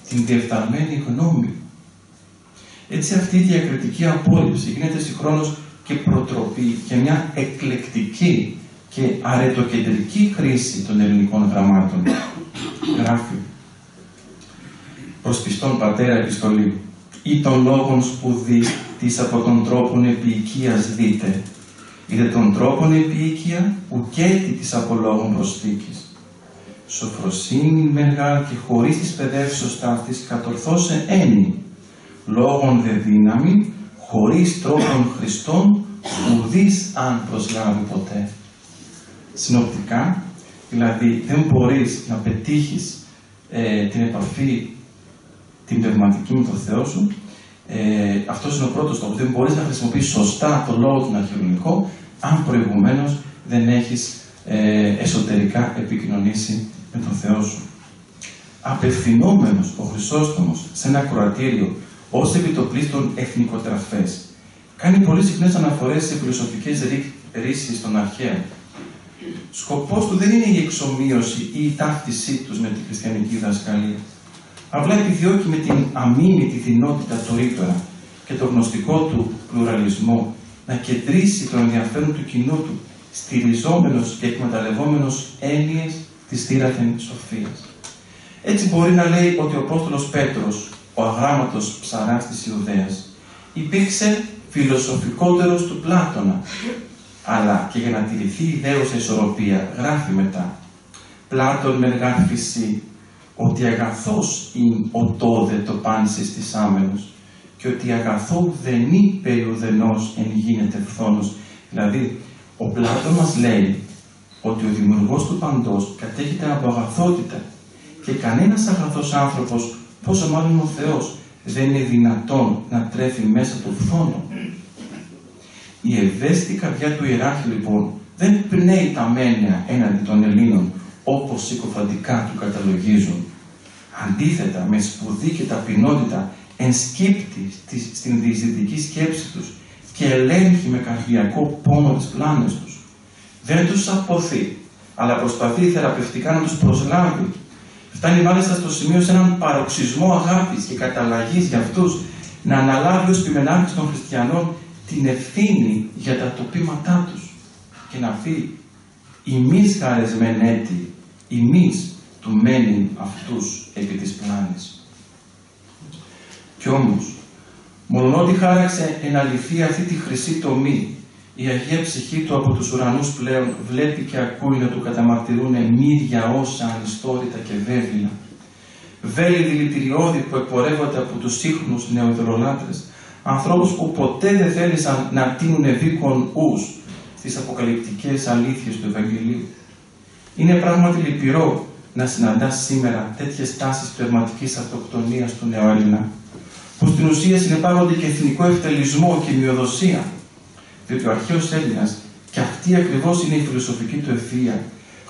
την διεφθαρμένη γνώμη. Έτσι αυτή η διακριτική απόρριψη γίνεται συγχρόνως και προτροπή για μια εκλεκτική και αρετοκεντρική χρήση των ελληνικών γραμμάτων. Γράφει. Προς πιστόν πατέρα επιστολή, ή των λόγων σπουδή της από τον τρόπον επιοικίας δείτε, είδε των τρόπον επιοικία ουκέτη της από λόγων προσθήκης. Σοφροσύνη μεγάλη και χωρίς της παιδεύσεως ταύτης κατορθώσε ένι, λόγων δε δύναμη, χωρίς τρόπον Χριστών, ουδείς αν προσλάβει ποτέ. Συνοπτικά, δηλαδή δεν μπορείς να πετύχεις την επαφή την πνευματική με τον Θεό σου, αυτός είναι ο πρώτος στόχος. Δεν μπορείς να χρησιμοποιήσεις σωστά το λόγο του αρχαιολογικό, αν προηγουμένως δεν έχεις εσωτερικά επικοινωνήσει με τον Θεό σου. Απευθυνόμενος ο Χρυσόστομος σε ένα ακροατήριο ως επιτοπλίστων εθνικοτραφές, κάνει πολύ συχνές αναφορές σε φιλοσοφικές ρίσεις των αρχαίων. Σκοπός του δεν είναι η εξομοίωση ή η ταύτισή τους με τη χριστιανική διδασκαλία. Απλά επιδιώκει με την αμίμητη δυνότητα του ρήτορα και το γνωστικό του πλουραλισμό να κεντρήσει το ενδιαφέρον του κοινού του, στηριζόμενος και εκμεταλλευόμενος έννοιες της θύραθεν σοφίας. Έτσι μπορεί να λέει ότι ο Απόστολος Πέτρος, ο αγράμματος ψαράς της Ιουδαίας, υπήρξε φιλοσοφικότερος του Πλάτωνα, αλλά και για να τηρηθεί η δέουσα ισορροπία γράφει μετά «Πλάτων μεν γράφησι ότι αγαθός είναι ο τόδε το πάνσις της άμενος και ότι αγαθό ουδενή περί ουδενός εν γίνεται φθόνος». Δηλαδή, ο Πλάτων μας λέει ότι ο δημιουργός του παντός κατέχεται από αγαθότητα και κανένας αγαθός άνθρωπος, πόσο μάλλον ο Θεός, δεν είναι δυνατόν να τρέφει μέσα του φθόνο. Η ευαίσθητη καρδιά του ιεράρχη λοιπόν δεν πνέει τα μένια έναντι των Ελλήνων όπως συκοφαντικά του καταλογίζουν. Αντίθετα, με σπουδή και ταπεινότητα ενσκύπτει στην διεισδυτική σκέψη τους και ελέγχει με καρδιακό πόνο τις πλάνες τους. Δεν τους αποθεί, αλλά προσπαθεί θεραπευτικά να τους προσλάβει. Φτάνει μάλιστα στο σημείο σε έναν παροξισμό αγάπης και καταλλαγής για αυτούς να αναλάβει ως πειμενάρχης των χριστιανών την ευθύνη για τα τοπήματά τους και να πει «Ημείς χάρες μεν έτη, ημείς του μένειν αυτούς επί της πλάνης». Κι όμως, μολονότι χάραξε εν αληθεία αυτή τη χρυσή τομή, η Αγία Ψυχή του από τους ουρανούς πλέον βλέπει και ακούει να του καταμαρτυρούνε μύρια όσα ανιστόρητα και βέβυλλα. Βέλη δηλητηριώδη που εκπορεύονται από τους σύγχρονους νεοειδωλολάτρες, ανθρώπους που ποτέ δεν θέλησαν να τίνουν ευήκον ους, στις αποκαλυπτικές αλήθειες του Ευαγγελίου. Είναι πράγματι λυπηρό να συναντάς σήμερα τέτοιες τάσεις πνευματικής αυτοκτονίας του νεοέλληνα, που στην ουσία συνεπάγονται και εθνικό ευτελισμό και μειοδοσία, διότι ο αρχαίος Έλληνας, και αυτή ακριβώς είναι η φιλοσοφική του ευφυΐα,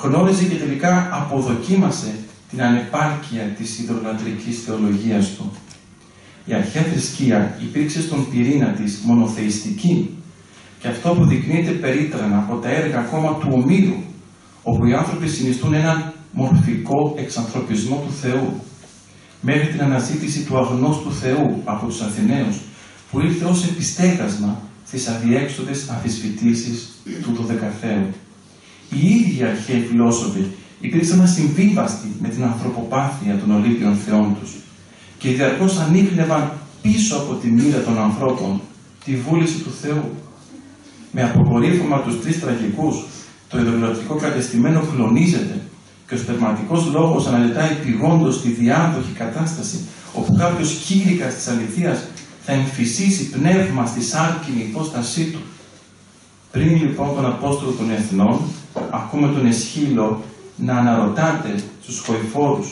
γνώριζε και τελικά αποδοκίμασε την ανεπάρκεια της ιδωλολατρικής θεολογίας του. Η αρχαία θρησκεία υπήρξε στον πυρήνα της μονοθεϊστική, και αυτό αποδεικνύεται περίτρανα από τα έργα ακόμα του Ομήρου, όπου οι άνθρωποι συνιστούν έναν μορφικό εξανθρωπισμό του Θεού, μέχρι την αναζήτηση του αγνώστου Θεού από τους Αθηναίους, που ήρθε ως επιστέγασμα στις αδιέξοδες αμφισβητήσεις του 12ου. Οι ίδιοι αρχαίοι φιλόσοφοι υπήρξαν ασυμβίβαστοι με την ανθρωποπάθεια των Ολύμπιων θεών τους και διαρκώς ανίχνευαν πίσω από τη μοίρα των ανθρώπων τη βούληση του Θεού. Με αποκορύφωμα τους τρεις τραγικούς, το ιδωλολατρικό κατεστημένο κλονίζεται και ο σπερματικός λόγος αναζητάει πηγόντως τη διάδοχη κατάσταση, όπου κάποιος κήρυκας της αληθείας θα εμφυσίσει πνεύμα στη σάρκινη υπόστασή του. Πριν λοιπόν τον Απόστολο των Εθνών, ακούμε τον Εσχύλο να αναρωτάται στους χωηφόρους: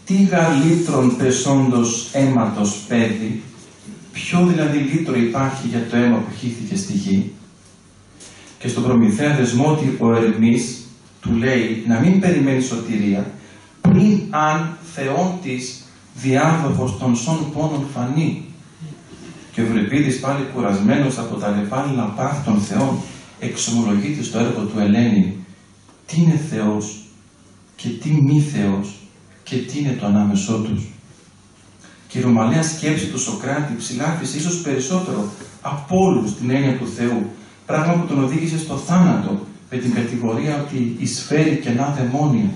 «Τι γαλήτρον πεσόντος αίματος παιδί?» Ποιο δηλαδή λύτρο υπάρχει για το αίμα που χύθηκε στη γη? Και στον Προμηθέα Δεσμότη ο Ερμής του λέει να μην περιμένει σωτηρία πριν αν Θεόν της διάδοχος των σών πόνων φανεί. Και ο Ευρυπίδης, πάλι κουρασμένος από τα ρεπάλληλα πάθη των Θεών, εξομολογείται στο έργο του Ελένη τι είναι Θεός και τι μη Θεός και τι είναι το ανάμεσό τους. Και η ρωμαλαία σκέψη του Σωκράτη ψηλάφισε ίσως περισσότερο από όλους την έννοια του Θεού, πράγμα που τον οδήγησε στο θάνατο με την κατηγορία ότι εισφέρει κενά δαιμόνια.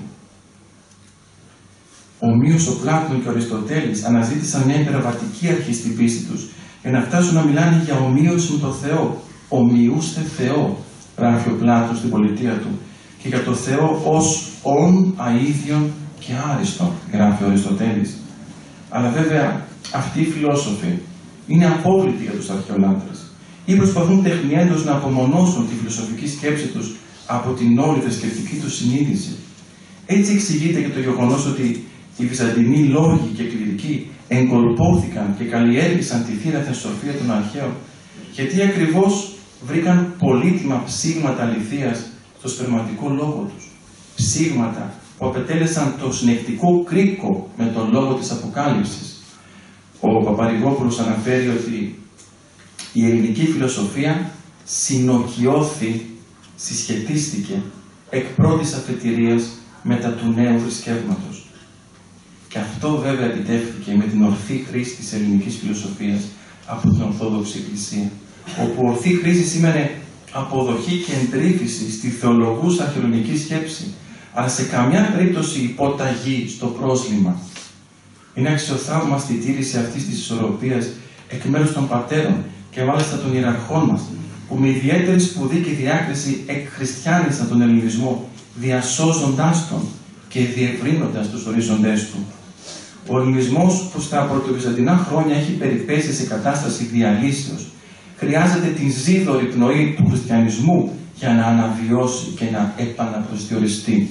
Ομοίως ο Πλάτων και ο Αριστοτέλης αναζήτησαν μια υπεραβατική αρχή στην πίστη τους για να φτάσουν να μιλάνε για ομοίωση με το Θεό. Ομοιούστε Θεό, γράφει ο Πλάτων στην πολιτεία του, και για το Θεό ως ον, αΐδιον και άριστον, γράφει ο Αριστοτέλης. Αλλά βέβαια αυτοί οι φιλόσοφοι είναι απόβλητοι για τους αρχαιολάτρες ή προσπαθούν τεχνιέντως να απομονώσουν τη φιλοσοφική σκέψη τους από την όλη θρησκευτική τους συνείδηση. Έτσι εξηγείται και το γεγονός ότι οι Βυζαντινοί λόγοι και κληρικοί εγκολπώθηκαν και καλλιέργησαν τη θύρα σοφία των αρχαίων, γιατί ακριβώς βρήκαν πολύτιμα ψήγματα αληθείας στο σπερματικό λόγο τους. Ψήγματα που απετέλεσαν το συνεκτικό κρίκο με τον λόγο της Αποκάλυψης. Ο Παπαρηγόπουλος αναφέρει ότι η ελληνική φιλοσοφία συνοκιώθη, συσχετίστηκε εκ πρώτης αφετηρίας μετά του νέου θρησκεύματος. Και αυτό βέβαια επιτεύχθηκε με την ορθή χρήση της ελληνικής φιλοσοφίας από την Ορθόδοξη Εκκλησία, όπου ορθή χρήση σήμαινε αποδοχή και εντρύφηση στη θεολογούσα αρχαιολογική σκέψη, αλλά σε καμιά περίπτωση υποταγή στο πρόσλημα. Είναι αξιοθαύμαστη η τήρηση αυτής της ισορροπίας εκ μέρους των πατέρων και μάλιστα των ιεραρχών μας, που με ιδιαίτερη σπουδή και διάκριση εκχριστιάνισαν τον ελληνισμό, διασώζοντάς τον και διευρύνοντας τους ορίζοντές του. Ο ελληνισμός, που στα πρωτοβυζαντινά χρόνια έχει περιπέσει σε κατάσταση διαλύσεως, χρειάζεται την ζίδωρη πνοή του χριστιανισμού για να αναβιώσει και να επαναπροσδιοριστεί.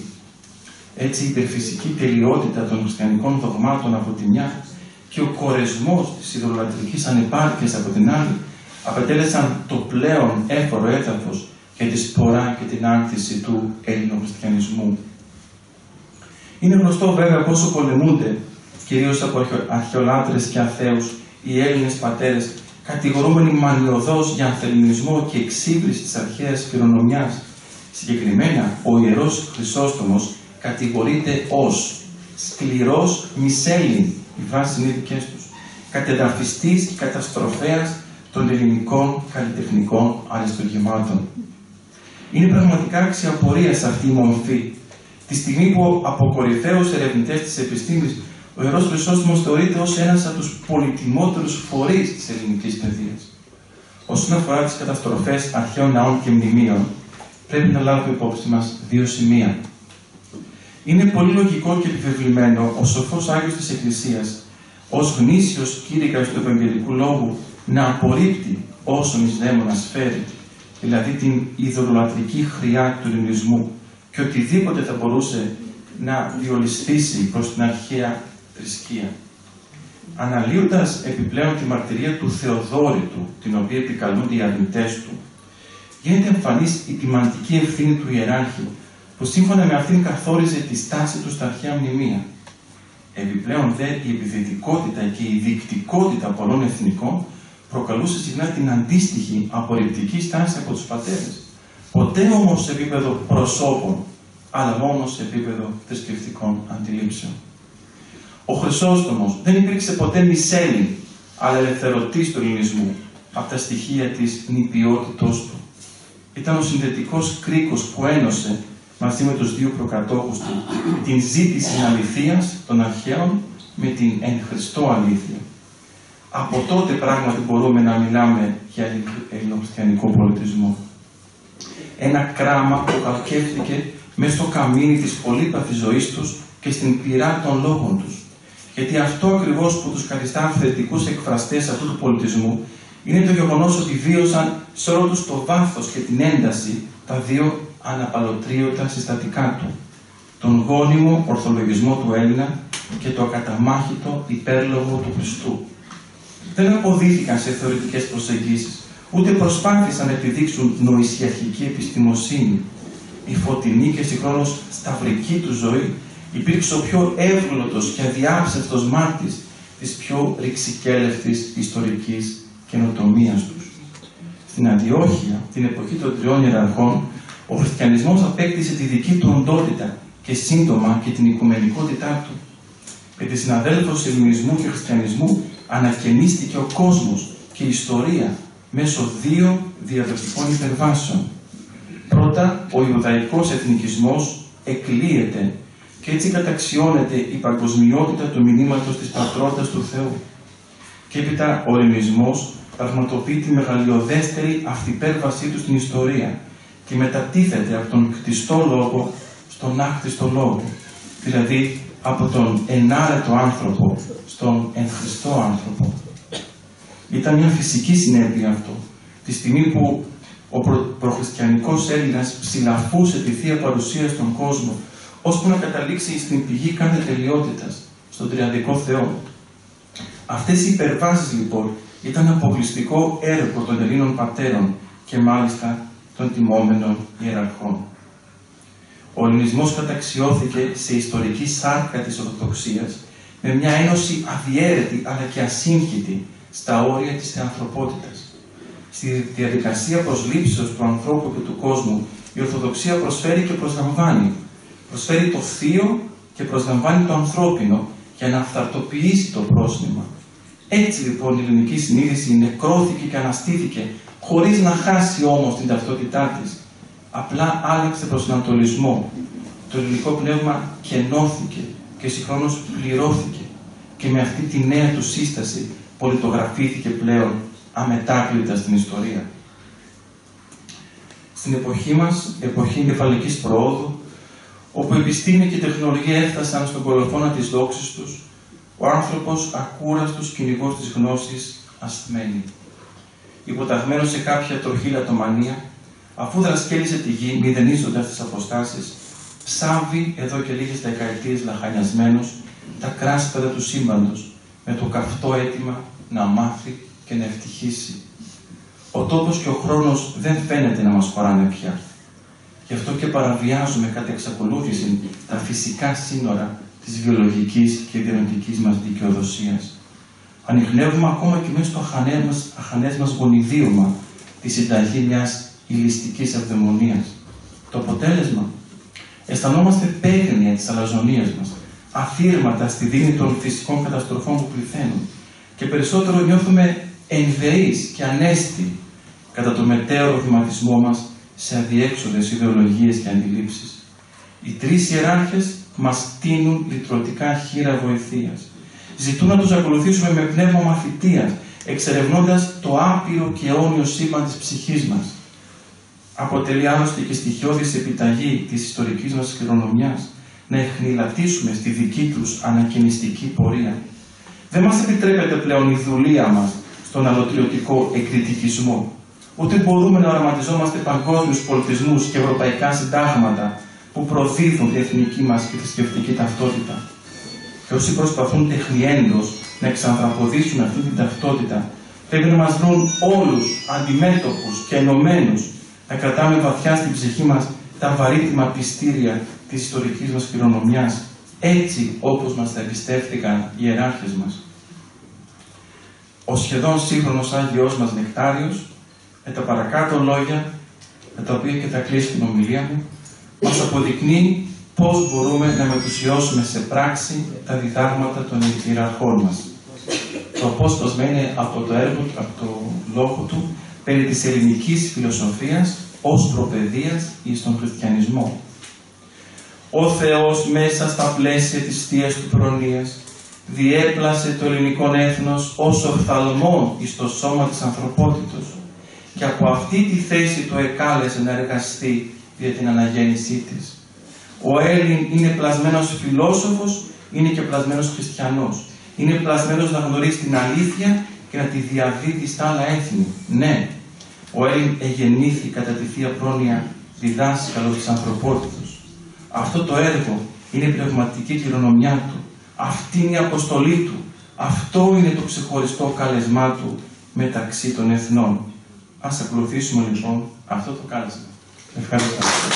Έτσι η υπερφυσική τελειότητα των χριστιανικών δογμάτων από τη μια και ο κορεσμός της ιδωλολατρικής ανεπάρκειας από την άλλη απετέλεσαν το πλέον έφορο έδαφος για τη σπορά και την άνθηση του ελληνοχριστιανισμού. Είναι γνωστό βέβαια πόσο πολεμούνται, κυρίως από αρχαιολάτρες και αθέους, οι Έλληνες πατέρες, κατηγορούμενοι μανιωδώς για ανθεληνισμό και εξύβριση της αρχαίας κληρονομιάς. Συγκεκριμένα, ο Ιερός Χρυσόστομος κατηγορείται ως σκληρός μισέλλην, οι βάσεις είναι δικές τους, κατεδαφιστής και καταστροφέας των ελληνικών καλλιτεχνικών αριστουργημάτων. Είναι πραγματικά αξιαπορίας αυτή η μορφή. Τη στιγμή που από κορυφαίους ερευνητές της επιστήμης ο Ιερός Χρυσόστομος θεωρείται ως ένας από τους πολυτιμότερους φορείς της ελληνικής παιδείας. Όσον αφορά τις καταστροφές αρχαίων ναών και μνημείων, πρέπει να λάβουμε υπόψη μας δύο σημεία. Είναι πολύ λογικό και επιβεβλημένο ο σοφός Άγιος της Εκκλησίας, ως γνήσιος κήρυκας του Ευαγγελικού Λόγου, να απορρίπτει όσον εις δαίμονας φέρει δηλαδή την ειδωλολατρική χρειά του ελληνισμού και οτιδήποτε θα μπορούσε να διολυσθήσει προς την αρχαία θρησκεία. Αναλύοντας επιπλέον τη μαρτυρία του Θεοδόρητου, την οποία επικαλούνται οι αρνητές του, γίνεται εμφανής η τιμαντική ευθύνη του ιεράρχη, που σύμφωνα με αυτήν καθόριζε τη στάση του στα αρχαία μνημεία. Επιπλέον δε η επιθετικότητα και η δικτικότητα πολλών εθνικών προκαλούσε συχνά την αντίστοιχη απορριπτική στάση από τους πατέρες. Ποτέ όμως σε επίπεδο προσώπων, αλλά μόνο σε επίπεδο θρησκευτικών αντιλήψεων. Ο Χρυσόστομος δεν υπήρξε ποτέ μισέλιν, αλλά ελευθερωτής του ελληνισμού, από τα στοιχεία της νηπιότητός του. Ήταν ο συνδετικός κρίκος που ένωσε, μαζί με τους δύο προκατόχους του, την ζήτηση αληθείας των αρχαίων με την εν Χριστώ αλήθεια. Από τότε πράγματι μπορούμε να μιλάμε για ελληνοχριστιανικό πολιτισμό. Ένα κράμα που καλκεύτηκε μέσα στο καμίνι της πολύπαθης ζωής τους και στην πυρά των λόγων τους. Γιατί αυτό ακριβώς που τους καθιστά αυθεντικούς εκφραστές αυτού του πολιτισμού είναι το γεγονός ότι βίωσαν σε όλο τους το βάθος και την ένταση τα δύο αναπαλωτρίωτα συστατικά του. Τον γόνιμο ορθολογισμό του Έλληνα και το ακαταμάχητο υπέρλογο του Χριστού. Δεν αποδίθηκαν σε θεωρητικές προσεγγίσεις, ούτε προσπάθησαν να επιδείξουν νοησιαρχική επιστημοσύνη. Η φωτεινή και συγχρόνως σταυρική του ζωή υπήρξε ο πιο εύγλωτος και αδιάψευτος μάρτης της πιο ρηξικέλευτης ιστορικής καινοτομίας τους. Στην Αντιόχεια, την εποχή των τριών ιεραρχών, ο χριστιανισμός απέκτησε τη δική του οντότητα και σύντομα και την οικουμενικότητά του. Με τη συναδέλφωση ελληνισμού και χριστιανισμού ανακαινίστηκε ο κόσμος και η ιστορία μέσω δύο διαδοτικών υπερβάσεων. Πρώτα, ο Ιουδαϊκός εθνικισμός εκλείεται και έτσι καταξιώνεται η παγκοσμιότητα του μηνύματος της πατρότητας του Θεού. Και έπειτα ο ελληνισμός πραγματοποιεί τη μεγαλειωδέστερη αυτυπέρβασή του στην ιστορία και μετατίθεται από τον κτιστό λόγο στον άκτιστο λόγο, δηλαδή από τον ενάρετο άνθρωπο στον εν Χριστώ άνθρωπο. Ήταν μια φυσική συνέπεια αυτό, τη στιγμή που ο προχριστιανικός Έλληνας ψηλαφούσε τη Θεία Παρουσία στον κόσμο, ώσπου να καταλήξει στην πηγή κάθε τελειότητας, στον Τριαδικό Θεό. Αυτές οι υπερβάσεις λοιπόν ήταν αποκλειστικό έργο των Ελλήνων πατέρων και μάλιστα των τιμόμενων ιεραρχών. Ο ελληνισμός καταξιώθηκε σε ιστορική σάρκα της Ορθοδοξίας με μια ένωση αδιέρετη αλλά και ασύγχυτη στα όρια της θεανθρωπότητας. Στη διαδικασία προσλήψεως του ανθρώπου και του κόσμου η Ορθοδοξία προσφέρει και προσλαμβάνει. Προσφέρει το θείο και προσλαμβάνει το ανθρώπινο για να αυθαρτοποιήσει το πρόσνημα. Έτσι λοιπόν η ελληνική συνείδηση νεκρώθηκε και αναστήθηκε, χωρίς να χάσει όμως την ταυτότητά της. Απλά άλλαξε προσανατολισμό. Το ελληνικό πνεύμα κενώθηκε και συγχρόνως πληρώθηκε και με αυτή τη νέα του σύσταση πολιτογραφήθηκε πλέον αμετάκλητα στην ιστορία. Στην εποχή μας, εποχή εγκεφαλικής προόδου, όπου η επιστήμη και η τεχνολογία έφτασαν στον κολοφόνα της δόξης τους, ο άνθρωπος ακούραστος κυνηγός της γνώσης ασθμένη. Υποταγμένος σε κάποια τροχή λατομανία, αφού δρασκέλισε τη γη, μηδενίζοντας τις αποστάσεις, ψάβει εδώ και λίγες δεκαετίες λαχανιασμένος τα κράσπεδα του σύμπαντος, με το καυτό αίτημα να μάθει και να ευτυχήσει. Ο τόπος και ο χρόνος δεν φαίνεται να μας χωράνε πια. Γι' αυτό και παραβιάζουμε κατά εξακολούθηση τα φυσικά σύνορα της βιολογικής και διανοητικής μας δικαιοδοσίας. Ανιχνεύουμε ακόμα και μέσα στο αχανές μας γονιδίωμα τη συνταγή μιας ηλιστικής ευδαιμονίας. Το αποτέλεσμα, αισθανόμαστε παίγνια της αλαζονίας μας, αφήρματα στη δίνη των φυσικών καταστροφών που πληθαίνουν και περισσότερο νιώθουμε ενδεείς και ανέστοι κατά το μετέωρο βηματισμό μας σε αδιέξοδες ιδεολογίες και αντιλήψεις. Οι τρεις ιεράρχες μας τείνουν λυτρωτικά χείρα βοηθείας. Ζητούν να τους ακολουθήσουμε με πνεύμα μαθητείας, εξερευνώντας το άπειρο και αιώνιο σύμπαν της ψυχής μας. Αποτελεί άλλωστε και στοιχειώδης επιταγή της ιστορικής μας κληρονομιάς να εχνηλατήσουμε στη δική τους ανακαινιστική πορεία. Δεν μας επιτρέπεται πλέον η δουλεία μας στον αλωτριωτικό εκριτικισμό. ούτε μπορούμε να οραματιζόμαστε παγκόσμιους πολιτισμούς και ευρωπαϊκά συντάγματα που προδίδουν την εθνική μας και θρησκευτική ταυτότητα. Και όσοι προσπαθούν τεχνιέντος να εξανθρωποδίσουν αυτή την ταυτότητα, πρέπει να μας βρουν όλους αντιμέτωπους και ενωμένους, να κρατάμε βαθιά στην ψυχή μας τα βαρύτιμα πιστήρια της ιστορικής μας κληρονομιάς, έτσι όπως μας τα εμπιστεύτηκαν οι ιεράρχες μας. Ο σχεδόν σύγχρονος Άγιος μας Νεκτάριος, με τα παρακάτω λόγια, με τα οποία και θα κλείσω την ομιλία μου, μας αποδεικνύει πώς μπορούμε να μετουσιώσουμε σε πράξη τα διδάγματα των ιεραρχών μας. Το απόσπασμα είναι από το έργο, από το λόγο του, περί της ελληνικής φιλοσοφίας ως προπαιδείας εις τον χριστιανισμό. Ο Θεός μέσα στα πλαίσια της θείας του προνοίας διέπλασε το ελληνικό έθνος ως οφθαλμόν εις το σώμα της ανθρωπότητος και από αυτή τη θέση το εκάλεσε να εργαστεί για την αναγέννησή της. Ο Έλλην είναι πλασμένος φιλόσοφος, είναι και πλασμένος χριστιανός. Είναι πλασμένος να γνωρίζει την αλήθεια και να τη διαδίδει στα άλλα έθνη. Ναι, ο Έλλην εγεννήθη κατά τη Θεία Πρόνοια διδάσκαλο της ανθρωπότητος. Αυτό το έργο είναι η πνευματική κληρονομιά του. Αυτή είναι η αποστολή του. Αυτό είναι το ξεχωριστό κάλεσμά του μεταξύ των εθνών. Ας ακολουθήσουμε λοιπόν αυτό το κάλεσμα. Ευχαριστώ.